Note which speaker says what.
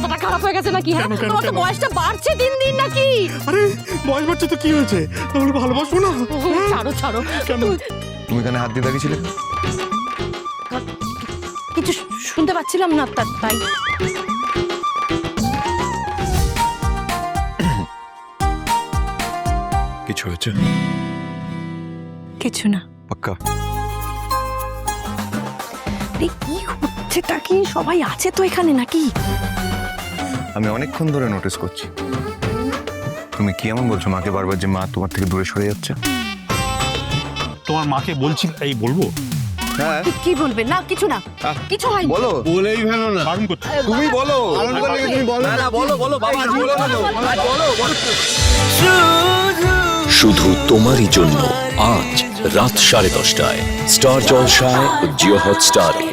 Speaker 1: মাথাটা খারাপ হয়ে গেছে নাকি? হ্যাঁ, তোমার তো বয়সটা বাড়ছে দিন দিন নাকি?
Speaker 2: আরে বয়স বাড়ছে তো কি হয়েছে, তাহলে ভালোবাসবো না?
Speaker 1: ছাড়ো ছাড়ো।
Speaker 2: কেন?
Speaker 3: তুমি কেন হাত দিয়ে দাঁড়িয়েছিলে?
Speaker 1: কিছু শুনতে পাচ্ছিলাম না তাই।
Speaker 3: কিছু হয়েছে?
Speaker 1: কিছু না।
Speaker 3: পাক্কা?
Speaker 1: কি হচ্ছেটা কি? সবাই আছে তো এখানে নাকি?
Speaker 3: আমি অনেকক্ষণ ধরে নোটিস করছি। তুমি কি এমন বলছো মাকে বারবার যে মা তোমার থেকে দূরে সরে যাচ্ছে?
Speaker 2: তোমার মাকে বলছি, এই বলবো?
Speaker 3: হ্যাঁ
Speaker 1: কি বলবে? না কিছু না, কিছু হয়নি।
Speaker 3: বলো।
Speaker 4: বলেই ফেলো না।
Speaker 2: বারণ করছি।
Speaker 3: তুমি বলো।
Speaker 4: তুমি বলো না, বলো বলো বাবা, বলো বলো।
Speaker 5: শুধু তোমারই জন্য আজ রাত 10:30টায় স্টার জলসায় ও জিও হটস্টারে।